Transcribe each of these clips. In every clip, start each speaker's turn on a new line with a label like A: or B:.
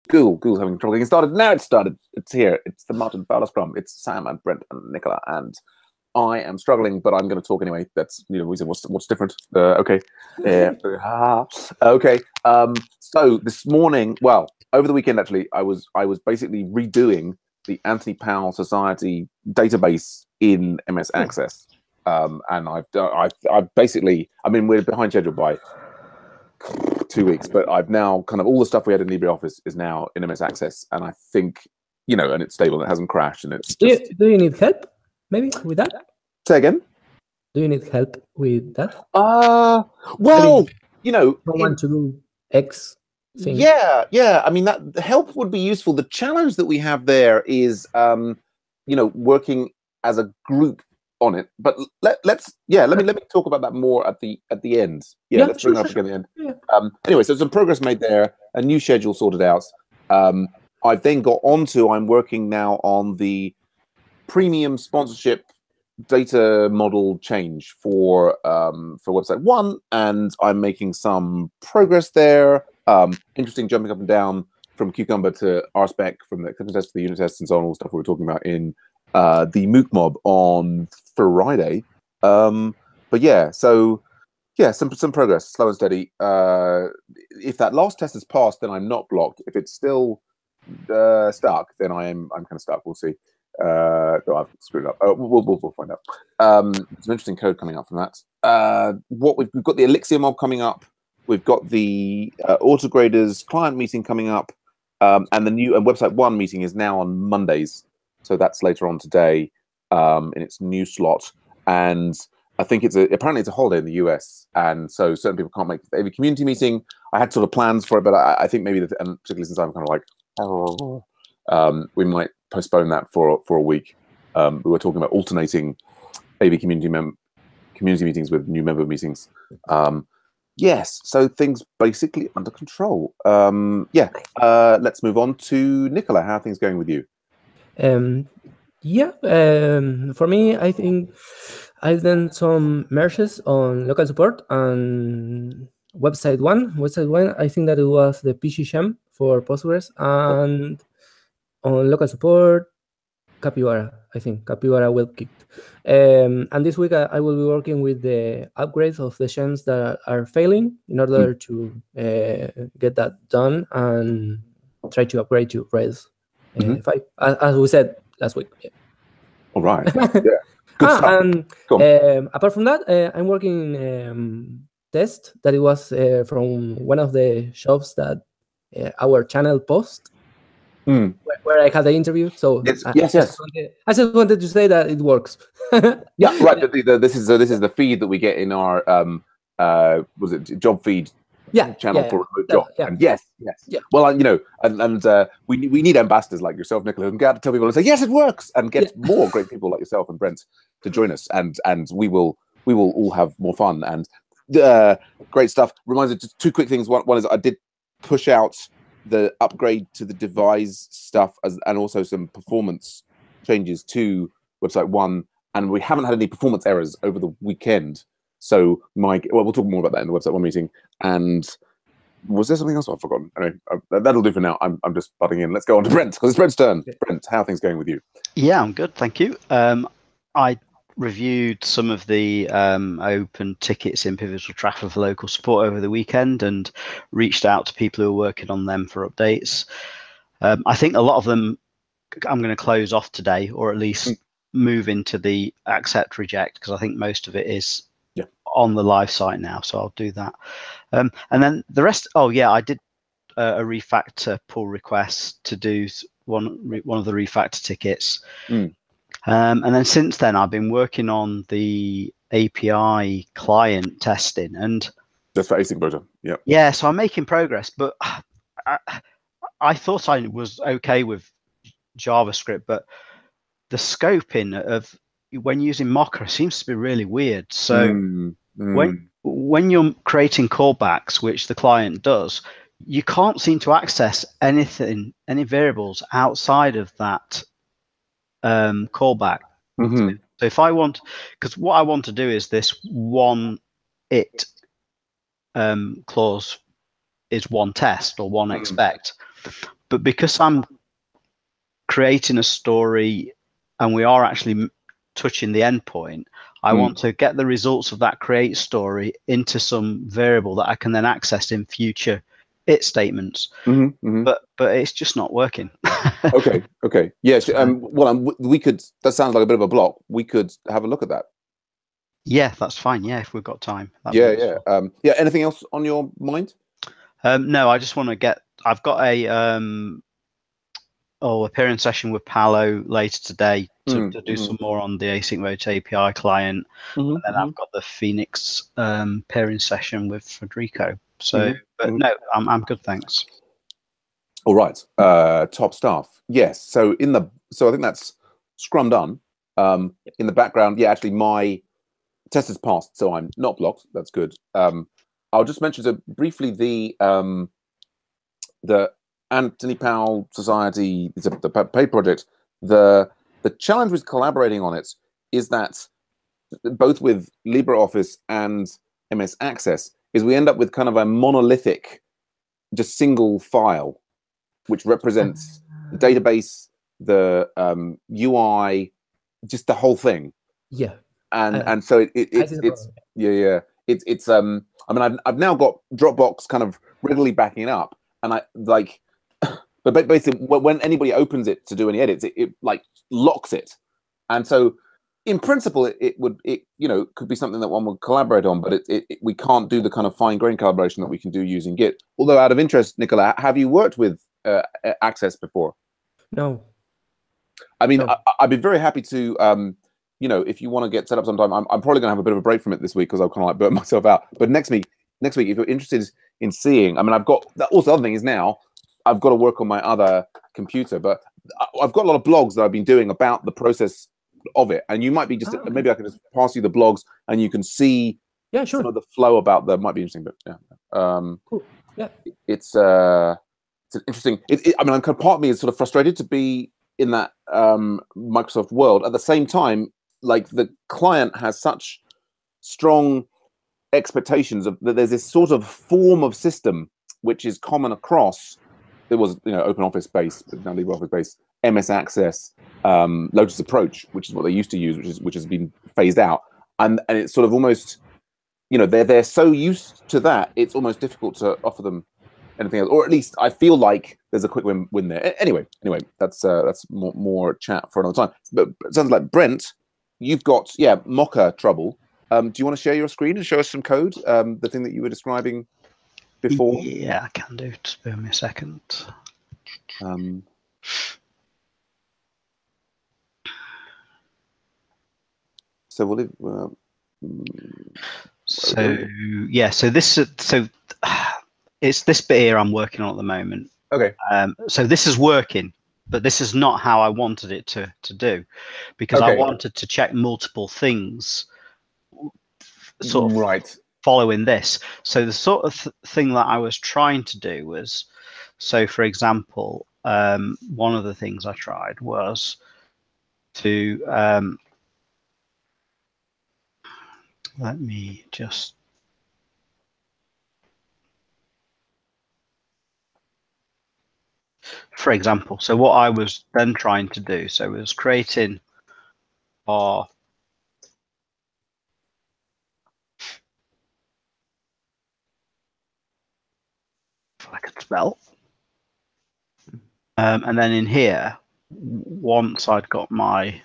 A: Google's having trouble getting started. Now it's started. It's here. It's the Martin Fowler Scrum. It's Sam and Brent and Nicola, and I am struggling, but I'm going to talk anyway. That's, you know, we said what's different. Okay. Okay. So this morning, well, over the weekend actually, I was basically redoing the Anthony Powell Society database in MS Access, and I've basically, I mean, we're behind schedule by 2 weeks, but I've now kind of all the stuff we had in LibreOffice is now in MS Access, and I think, you know, and it's stable and it hasn't crashed, and it's just...
B: Do you need help maybe with that?
A: Say again?
B: Do you need help with that?
A: Well, I mean, you know,
B: I want to do X thing.
A: Yeah. I mean, that help would be useful. The challenge that we have there is, you know, working as a group on it. But let me talk about that more at the end. Let's bring it up again at the end. Yeah. Anyway, so some progress made there. A new schedule sorted out. I've then got onto. I'm working now on the premium sponsorship data model change for website 1, and I'm making some progress there. Interesting, jumping up and down from Cucumber to RSpec, from the acceptance test to the unit tests and so on, all the stuff we were talking about in the MOOC mob on Friday. But yeah, so yeah, some progress, slow and steady. If that last test is passed, then I'm not blocked. If it's still stuck, then I'm kind of stuck. We'll see. No, I've screwed it up. We'll find out. Some interesting code coming up from that. We've got the Elixir mob coming up. We've got the Autograders client meeting coming up, and the new website 1 meeting is now on Mondays, so that's later on today in its new slot. And I think apparently it's a holiday in the US, and so certain people can't make the AV community meeting. I had sort of plans for it, but I think maybe and particularly since I'm kind of like, we might postpone that for a week. We were talking about alternating AV community meetings with new member meetings. Yes, so things basically under control. Let's move on to Nicola. How are things going with you?
B: For me, I think I've done some merges on local support and website 1. Website 1, I think that it was the PC sham for Postgres, and on local support, Capybara, I think. Capybara WebKit. And this week I will be working with the upgrades of the shams that are failing in order to get that done and try to upgrade to Res 5, as we said last week. Yeah.
A: All right. Yeah. Good stuff.
B: And apart from that, I'm working test that it was from one of the shops that our channel post. Where I had the interview, so
A: yes.
B: I just wanted to say that it works.
A: Yeah, right. This is the feed that we get in our was it job feed channel for remote job.
B: Yeah.
A: And yes. Well, you know, and we need ambassadors like yourself, Nicola, who can get out to tell people and say yes, it works, and get more great people like yourself and Brent to join us, and we will all have more fun and great stuff. Reminds me, just 2 quick things. One is I did push out the upgrade to the devise stuff and also some performance changes to website 1, and we haven't had any performance errors over the weekend. So we'll talk more about that in the website 1 meeting. And was there something else I've forgotten? Anyway, that'll do for now. I'm just butting in. Let's go on to Brent, because it's Brent's turn. Brent, how are things going with you?
C: Yeah, I'm good, thank you. I reviewed some of the open tickets in Pivotal Tracker for local support over the weekend and reached out to people who are working on them for updates. I think a lot of them I'm going to close off today, or at least move into the accept reject, because I think most of it is on the live site now, so I'll do that. And then the rest, I did a refactor pull request to do one of the refactor tickets. And then since then, I've been working on the API client testing, and
A: just for async version.
C: Yeah, so I'm making progress, but I thought I was okay with JavaScript, but the scoping of when using Mocha seems to be really weird. So when you're creating callbacks, which the client does, you can't seem to access any variables outside of that callback. So if I want, because what I want to do is this one clause is one test or one expect, but because I'm creating a story and we are actually touching the endpoint, I want to get the results of that create story into some variable that I can then access in future it statements. But it's just not working.
A: Okay. Yes. Well, we could. That sounds like a bit of a block. We could have a look at that.
C: Yeah, that's fine. Yeah, if we've got time.
A: Yeah. Anything else on your mind?
C: No, I just want to get. I've got a pairing session with Paolo later today to do some more on the async mode API client, and then I've got the Phoenix pairing session with Federico. So, but no, I'm good, thanks.
A: All right, top stuff. Yes. So I think that's Scrum done. In the background, yeah, actually my test has passed, so I'm not blocked. That's good. I'll just mention so briefly the Anthony Powell Society, the paid project. The challenge with collaborating on it is that both with LibreOffice and MS Access is we end up with kind of a monolithic, just single file, which represents the database, the UI, just the whole thing.
B: Yeah.
A: And so it's I mean I've now got Dropbox kind of regularly backing it up, and I like, but basically when anybody opens it to do any edits, it like locks it, and so in principle it could be something that one would collaborate on, but we can't do the kind of fine-grained collaboration that we can do using Git. Although out of interest, Nicola, have you worked with Access before?
B: No.
A: I mean, no. I'd be very happy to. If you want to get set up sometime, I'm probably going to have a bit of a break from it this week because I've kind of like burnt myself out. But next week, if you're interested in seeing, I mean, I've got also the other thing is now I've got to work on my other computer, but I've got a lot of blogs that I've been doing about the process of it, and you might be just maybe I can just pass you the blogs and you can see some of the flow about them. Might be interesting, but
B: cool. Yeah,
A: it's an interesting. I mean, part of me is sort of frustrated to be in that Microsoft world. At the same time, like the client has such strong expectations of that there's this sort of form of system which is common across. There was OpenOffice base, now LibreOffice base, MS Access, Lotus Approach, which is what they used to use, which has been phased out, and it's sort of almost they're so used to that it's almost difficult to offer them anything else, or at least I feel like there's a quick win there. Anyway, that's more chat for another time. But it sounds like Brent, you've got Mocha trouble. Do you want to share your screen and show us some code? The thing that you were describing before.
C: Yeah, I can do. Just bear me a second.
A: So we'll leave.
C: So it's this bit here I'm working on at the moment.
A: Okay.
C: So this is working, but this is not how I wanted it to do, because I wanted to check multiple things, sort of following this. So the sort of thing that I was trying to do was, so for example, one of the things I tried was to let me just. For example, so what I was then trying to do, so was creating our if I could spell, and then in here, once I'd got my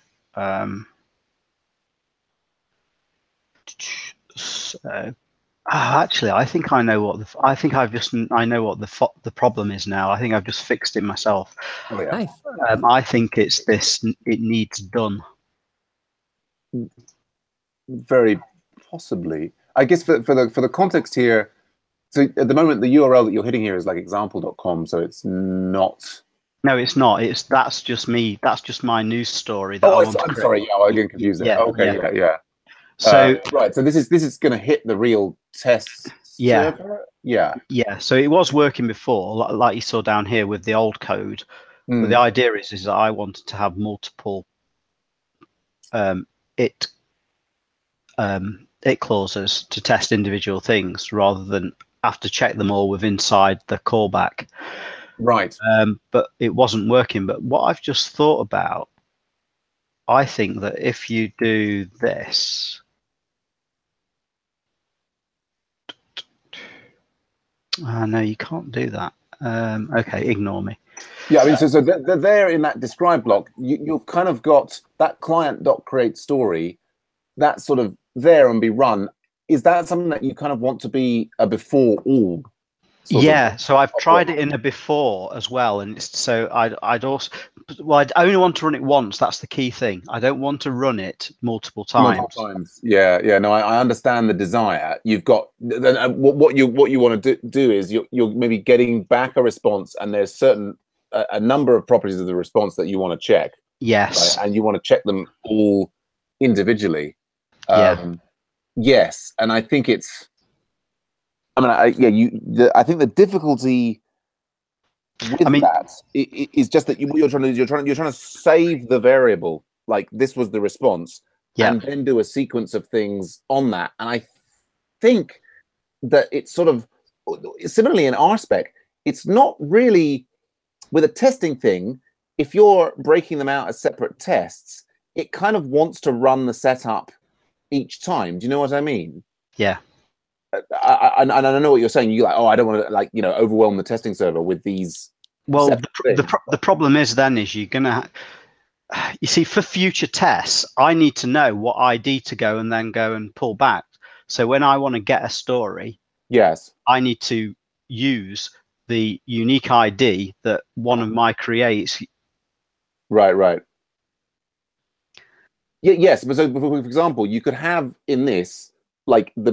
C: actually, I think I know what I know what the problem is now. I think I've just fixed it myself.
A: Oh, yeah.
B: Nice.
C: I think it's this. It needs done.
A: Very possibly. I guess for the context here. So at the moment, the URL that you're hitting here is like example.com. So it's not.
C: No, it's not. That's just me. That's just my news story.
A: I'm sorry. Yeah, I get confused there. Yeah. So right. So this is going to hit the real test server. Yeah.
C: So it was working before, like you saw down here with the old code. But the idea is that I wanted to have multiple it clauses to test individual things rather than have to check them all with inside the callback.
A: Right.
C: But it wasn't working. But what I've just thought about, I think that if you do this, no, you can't do that. Okay, ignore me.
A: Yeah, I mean, so they're there in that describe block. You've kind of got that client.create story that's sort of there and be run. Is that something that you kind of want to be a before all?
C: Yeah, so I've tried it in a before as well, and so I'd also, well, I only want to run it once. That's the key thing. I don't want to run it multiple times.
A: Multiple times. Yeah, yeah. No, I understand the desire. You've got what you want to do is you're maybe getting back a response, and there's certain a number of properties of the response that you want to check.
C: Yes,
A: right? And you want to check them all individually.
C: Yeah.
A: Yes, and I think it's. I mean, I think the difficulty with that is just that what you're trying to do. You're trying to save the variable. Like this was the response, and then do a sequence of things on that. And I think that it's sort of similarly in RSpec. It's not really with a testing thing. If you're breaking them out as separate tests, it kind of wants to run the setup each time. Do you know what I mean?
C: Yeah.
A: I know what you're saying. You're like, oh, I don't want to overwhelm the testing server with these.
C: Well, the problem is you're gonna. You see, for future tests, I need to know what ID to go and pull back. So when I want to get a story,
A: yes,
C: I need to use the unique ID that one of my creates.
A: Right. Yeah, yes, but so for example, you could have in this like the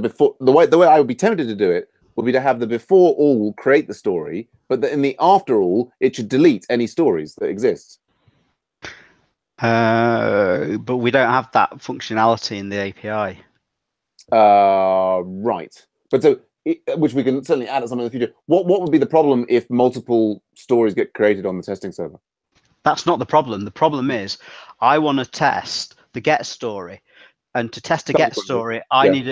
A: way I would be tempted to do it would be to have the before all create the story, but in the after all, it should delete any stories that exist.
C: But we don't have that functionality in the API.
A: Right. But so, which we can certainly add at some in the future. What would be the problem if multiple stories get created on the testing server?
C: That's not the problem. The problem is I want to test the get story, and to test a get story, I need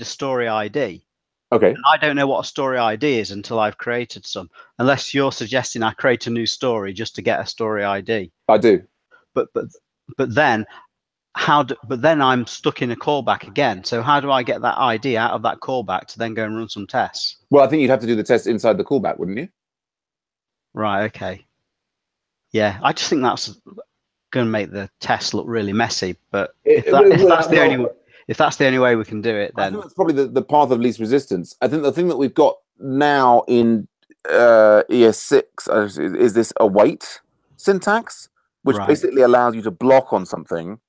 C: a story ID.
A: Okay.
C: And I don't know what a story ID is until I've created some. Unless you're suggesting I create a new story just to get a story ID.
A: I do.
C: But then but then I'm stuck in a callback again. So how do I get that ID out of that callback to then go and run some tests?
A: Well, I think you'd have to do the test inside the callback, wouldn't you?
C: Right. Okay. Yeah, I just think that's going to make the test look really messy. But if that's the only way we can do it, then I think
A: that's probably the path of least resistance. I think the thing that we've got now in ES6 is this await syntax, which basically allows you to block on something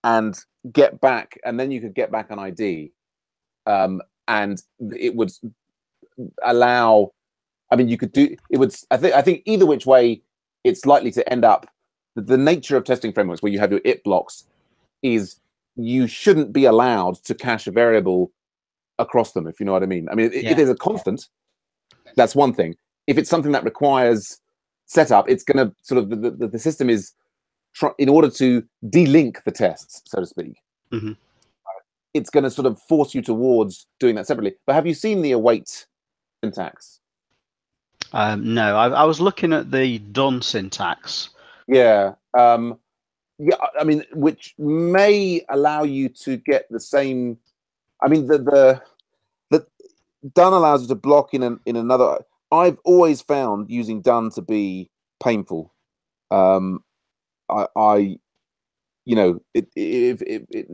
A: and get back, and then you could get back an ID, and it would allow. I mean, you could do it. Would I think either which way, it's likely to end up. The nature of testing frameworks, where you have your it blocks, is you shouldn't be allowed to cache a variable across them. If you know what I mean. I mean, if there's a constant, that's one thing. If it's something that requires setup, it's going to sort of the system is in order to delink the tests, so to speak.
C: Mm-hmm.
A: It's going to sort of force you towards doing that separately. But have you seen the await syntax?
C: No, I was looking at the done syntax.
A: Yeah. Yeah, I mean, which may allow you to get the same. I mean, the done allows you to block in another. I've always found using done to be painful. I you know, it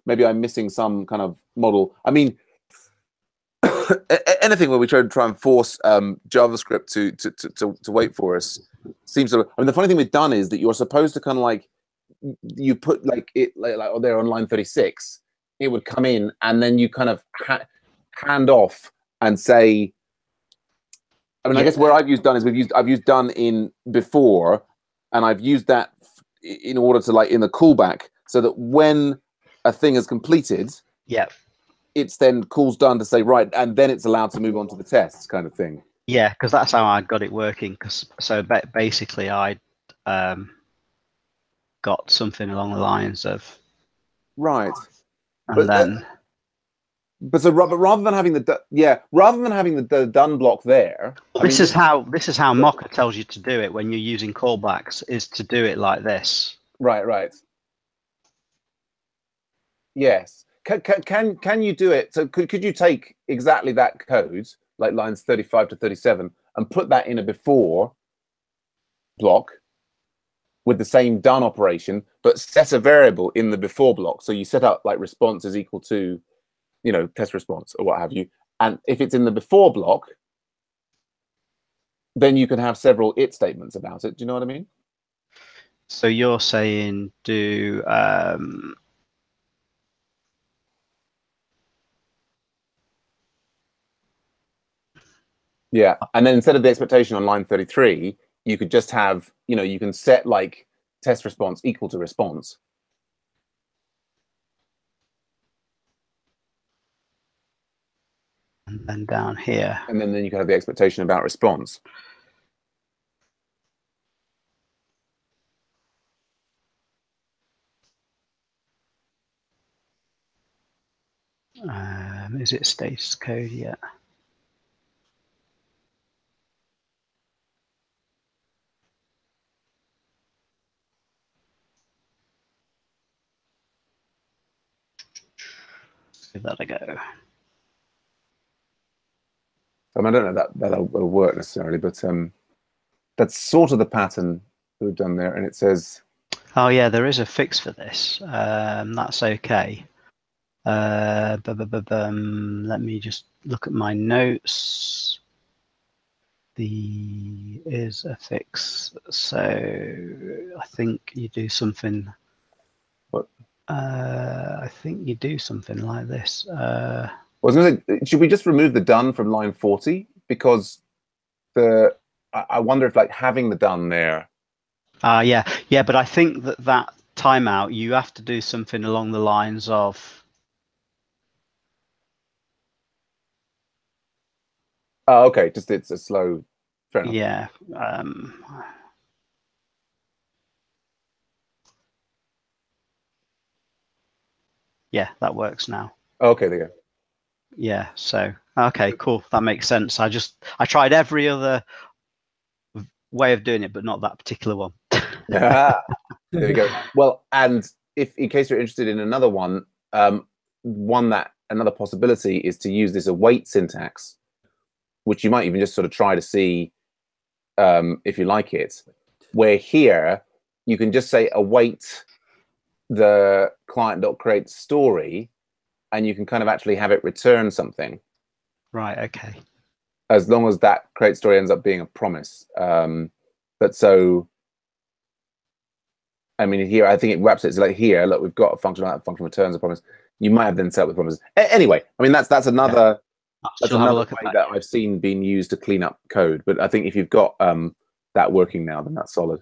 A: maybe I'm missing some kind of model. I mean, anything where we try and force JavaScript to wait for us seems to. I mean, the funny thing with done is that you're supposed to kind of like you put like there on line 36, it would come in and then you kind of hand off and say. I mean, I guess where I've used done is I've used done in before, and I've used that in order to in the callback, so that when a thing is completed, it's then calls done to say right, and then it's allowed to move on to the tests, kind of thing.
C: Yeah, because that's how I got it working. So basically, I got something along the lines of
A: right,
C: and then
A: But so, but rather than having the done block there,
C: This is how Mocha tells you to do it when you're using callbacks, is to do it like this.
A: Right. Yes. Can you do it? So could you take exactly that code, like lines 35 to 37, and put that in a before block with the same done operation, but set a variable in the before block? So you set up like response is equal to, test response or what have you. And if it's in the before block, then you can have several it statements about it. Do you know what I mean?
C: So you're saying do
A: yeah, and then instead of the expectation on line 33, you could just have, you can set like test response equal to response.
C: And then down here.
A: And then you can have the expectation about response.
C: Is it status code yet? Give that a go.
A: I don't know that that'll work necessarily, but that's sort of the pattern that we've done there. And it says,
C: oh yeah, there is a fix for this. That's okay. Let me just look at my notes. The is a fix. So I think you do something.
A: What?
C: I think you do something like this.
A: I was going to say, should we just remove the done from line 40? Because I wonder if like having the done there.
C: Yeah, but I think that timeout, you have to do something along the lines of.
A: Oh, okay. Just it's a slow. Fair enough.
C: Yeah. Yeah, that works now.
A: Okay, there you go.
C: Yeah. So okay, cool. That makes sense. I tried every other way of doing it, but not that particular one.
A: There you go. Well, and if in case you're interested in another one, another possibility is to use this await syntax, which you might even just sort of try to see if you like it, where here you can just say await the client.create story, and you can kind of actually have it return something.
C: Right, okay.
A: As long as that create story ends up being a promise. But so, I mean, here, I think it wraps it. It's like here, look, we've got a function, that function returns a promise. You might have then set up with promises. Anyway, I mean, that's another, that's another way that I've seen being used to clean up code. But I think if you've got that working now, then that's solid.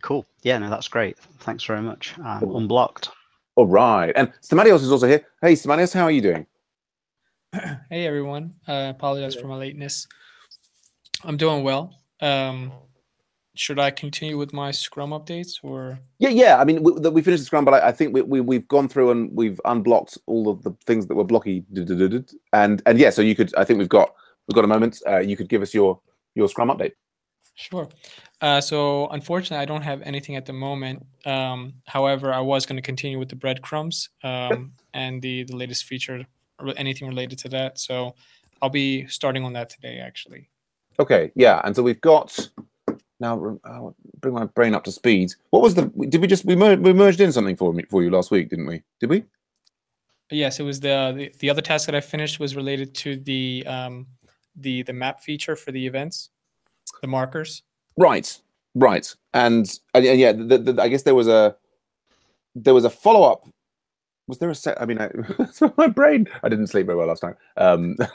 C: Cool. Yeah, no, that's great. Thanks very much. Unblocked.
A: All right. And Stamatios is also here. Hey, Stamatios, how are you doing?
D: Hey, everyone. I apologize for my lateness. I'm doing well. Should I continue with my Scrum updates or?
A: Yeah. I mean, we finished the Scrum, but I think we've gone through and we've unblocked all of the things that were blocky. And yeah, so you could. I think we've got a moment. You could give us your Scrum update.
D: Sure. So unfortunately, I don't have anything at the moment. However, I was going to continue with the breadcrumbs and the latest feature, or anything related to that. So I'll be starting on that today, actually.
A: Okay. Yeah. And so we've got. Now, bring my brain up to speed. What was we merged in something for you last week, didn't we? Did we?
D: Yes, it was the other task that I finished was related to the map feature for the events, the markers.
A: Right. And yeah, I guess there was a follow up. Was there a set? I mean, my brain. I didn't sleep very well last night.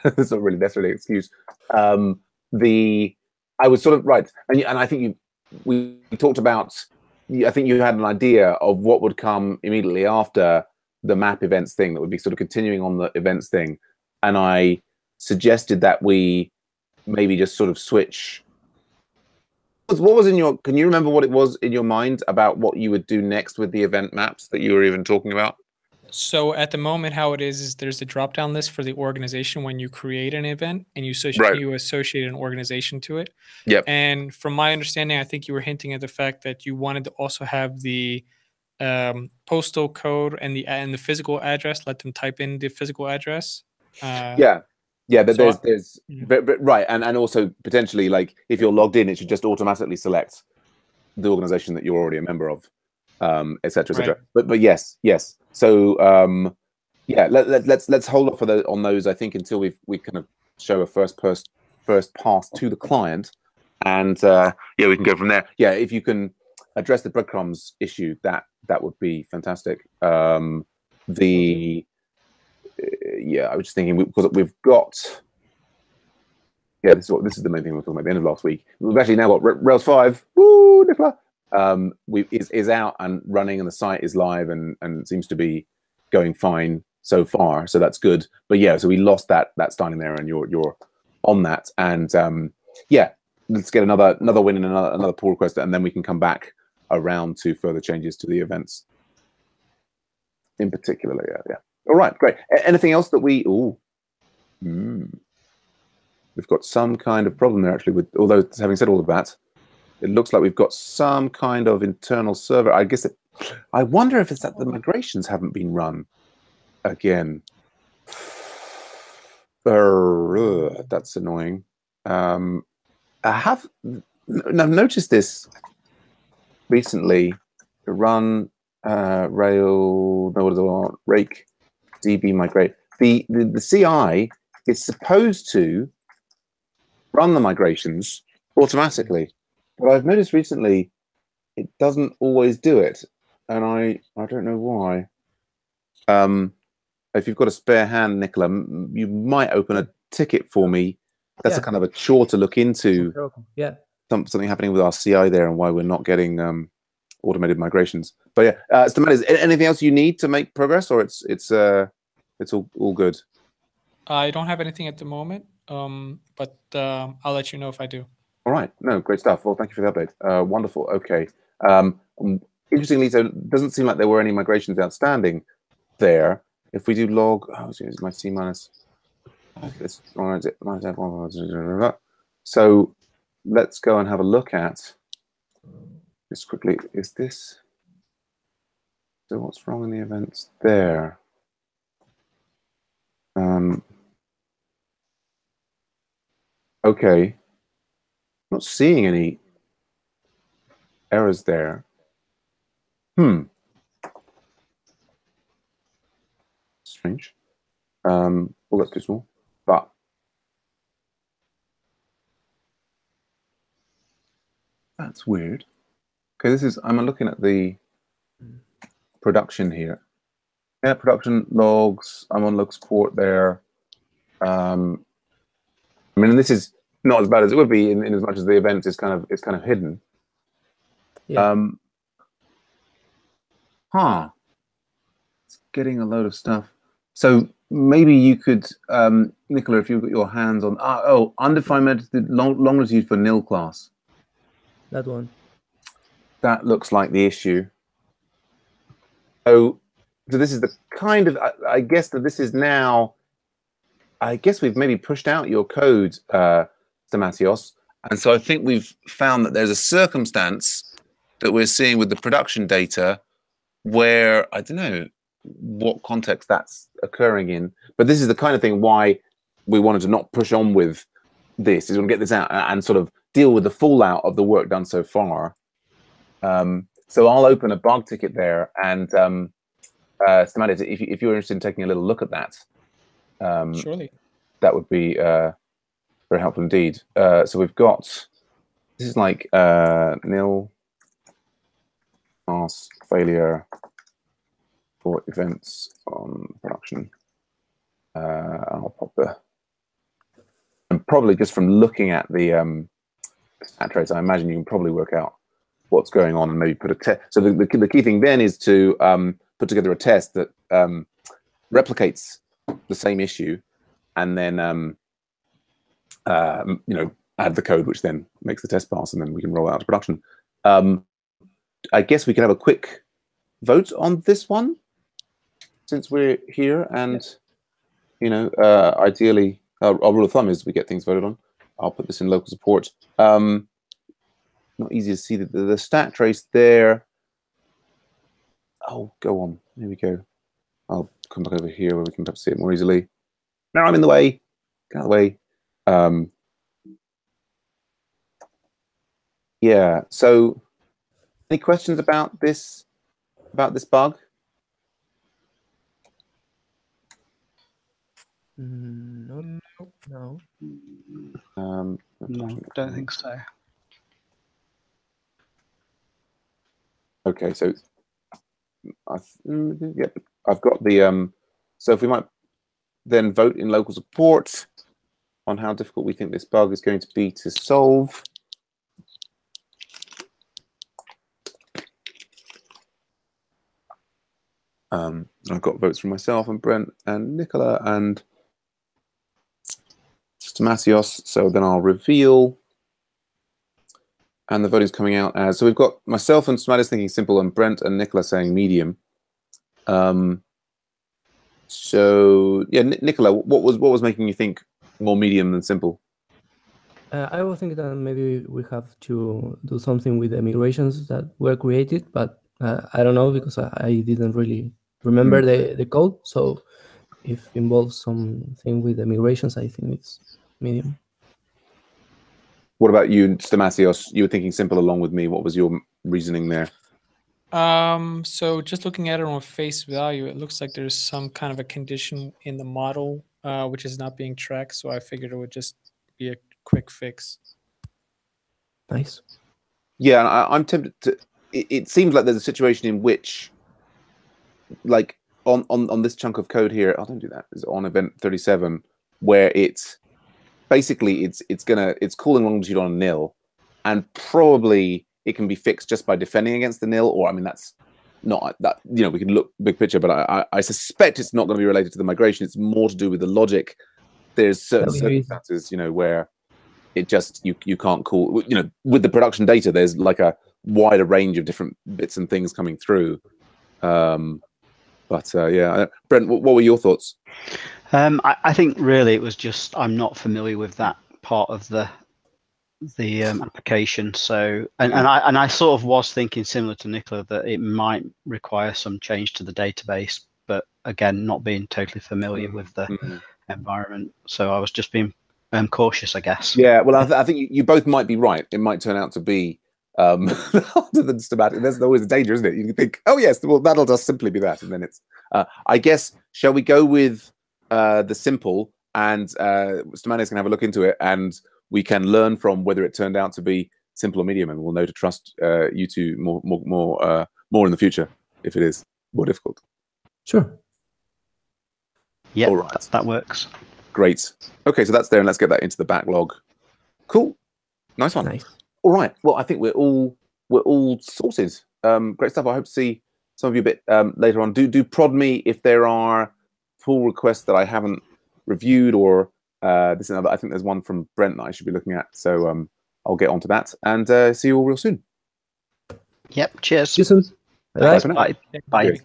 A: That's not really necessarily an excuse. I was sort of right, and I think we talked about. I think you had an idea of what would come immediately after the map events thing that would be sort of continuing on the events thing, and I suggested that we maybe just sort of switch. What was in your? Can you remember what it was in your mind about what you would do next with the event maps that you were even talking about?
D: So at the moment, how it is there's a drop-down list for the organization when you create an event and you
A: Right.
D: associate an organization to it.
A: Yep.
D: And from my understanding, I think you were hinting at the fact that you wanted to also have the postal code and the physical address. Let them type in the physical address.
A: Yeah. But
D: So
A: there's right, and also potentially, like, if you're logged in, it should just automatically select the organization that you're already a member of, et cetera, et cetera.
D: Right.
A: But yes. So yeah, let's hold off on those. I think until we kind of show a first pass to the client, and yeah, we can go from there. Yeah, if you can address the breadcrumbs issue, that would be fantastic. Yeah, I was just thinking, because we've got, yeah, this is the main thing we were talking about at the end of last week. We've actually now got Rails 5. Woo, Nicola! Is out and running, and the site is live and seems to be going fine so far. So that's good. But yeah, so we lost that starting there, and you're on that. And yeah, let's get another win and another pull request, and then we can come back around to further changes to the events. In particular, yeah. All right, great. Anything else that we? We've got some kind of problem there actually. Although having said all of that, it looks like we've got some kind of internal server. I guess I wonder if it's that the migrations haven't been run again. That's annoying. I've noticed this recently. To run rake db migrate. The CI is supposed to run the migrations automatically, but I've noticed recently it doesn't always do it, and I don't know why. If you've got a spare hand, Nicola, you might open a ticket for me. That's a kind of a chore to look into.
B: Yeah,
A: Something happening with our CI there, and why we're not getting automated migrations. But yeah, Stamatis, anything else you need to make progress, or it's all good?
B: I
D: don't have anything at the moment, but I'll let you know if I do.
A: All right, no, great stuff. Well, thank you for the update. Wonderful. Okay. Interestingly, so it doesn't seem like there were any migrations outstanding there. If we do log, it's my C minus. So let's go and have a look at just quickly. Is this? So what's wrong in the events there? Okay, not seeing any errors there. Strange. Well, that's too small, but that's weird. Okay, I'm looking at the production here. Yeah, production logs. I'm on log support there. I mean, this is not as bad as it would be in as much as the event is kind of hidden.
B: Yeah.
A: It's getting a load of stuff. So maybe you could, Nicola, if you've got your hands on, undefined method longitude for nil class.
B: That one.
A: That looks like the issue. So this is the kind of, I guess that this is now, I guess we've maybe pushed out your code, Stamatios. And so I think we've found that there's a circumstance that we're seeing with the production data where, I don't know what context that's occurring in, but this is the kind of thing why we wanted to not push on with this, is we want to get this out and sort of deal with the fallout of the work done so far. So I'll open a bug ticket there, and Stamatis, if you're interested in taking a little look at that,
D: surely
A: that would be very helpful indeed. So we've got, this is like nil class failure for events on production. I'll pop and probably just from looking at the stat trace, I imagine you can probably work out what's going on and maybe put a test. So the key thing then is to put together a test that replicates the same issue, and then add the code which then makes the test pass, and then we can roll it out to production. I guess we can have a quick vote on this one. since we're here, and you know, ideally, our rule of thumb is we get things voted on. I'll put this in local support. Not easy to see the stat trace there. Oh, go on. Here we go. I'll come back over here where we can perhaps see it more easily. Now I'm in the way. Get out of the way. Yeah. So, any questions about this bug?
B: No.
C: No, don't think so.
A: Okay, so yep, I've got the so if we might then vote in local support on how difficult we think this bug is going to be to solve. I've got votes from myself and Brent and Nicola and Stamatios, so then I'll reveal. And the voting's coming out as, so we've got myself and Stamatios thinking simple and Brent and Nicola saying medium. So yeah, Nicola, what was making you think more medium than simple?
B: I was thinking that maybe we have to do something with the migrations that were created, but I don't know because I didn't really remember the code. So if it involves something with the migrations, I think it's medium.
A: What about you, Stamatios? You were thinking simple along with me. What was your reasoning there?
D: So just looking at it on face value, it looks like there's some kind of a condition in the model which is not being tracked. So I figured it would just be a quick fix.
B: Nice.
A: Yeah, I'm tempted to. It seems like there's a situation in which, like on this chunk of code here, I don't do that. Is on event 37 where it's basically it's calling longitude on a nil, and probably it can be fixed just by defending against the nil. Or I mean, that's not that, you know, we can look big picture, but I suspect it's not going to be related to the migration. It's more to do with the logic. There's certain circumstances, you know, where it just you can't call, you know, with the production data. There's like a wider range of different bits and things coming through. But yeah, Brent, what were your thoughts?
C: I think really it was just I'm not familiar with that part of the application. So and I sort of was thinking similar to Nicola that it might require some change to the database, but again, not being totally familiar with the environment. So I was just being cautious, I guess.
A: Yeah, well, I think you both might be right. It might turn out to be harder than schematic. There's always a danger, isn't it? You can think, oh yes, well that'll just simply be that, and then it's. I guess shall we go with the simple, and Stamatios can have a look into it, and we can learn from whether it turned out to be simple or medium, and we'll know to trust you two more in the future if it is more difficult.
B: Sure.
C: Yeah,
A: all right,
C: that works.
A: Great. Okay, so that's there, and let's get that into the backlog. Cool. Nice one.
B: Nice.
A: All right. Well, I think we're all sorted. Great stuff. I hope to see some of you a bit later on. Do prod me if there are pull requests that I haven't reviewed, or this and other. I think there's one from Brent that I should be looking at. So I'll get onto that and see you all real soon.
C: Yep. Cheers.
B: See you soon. Bye.
C: Bye.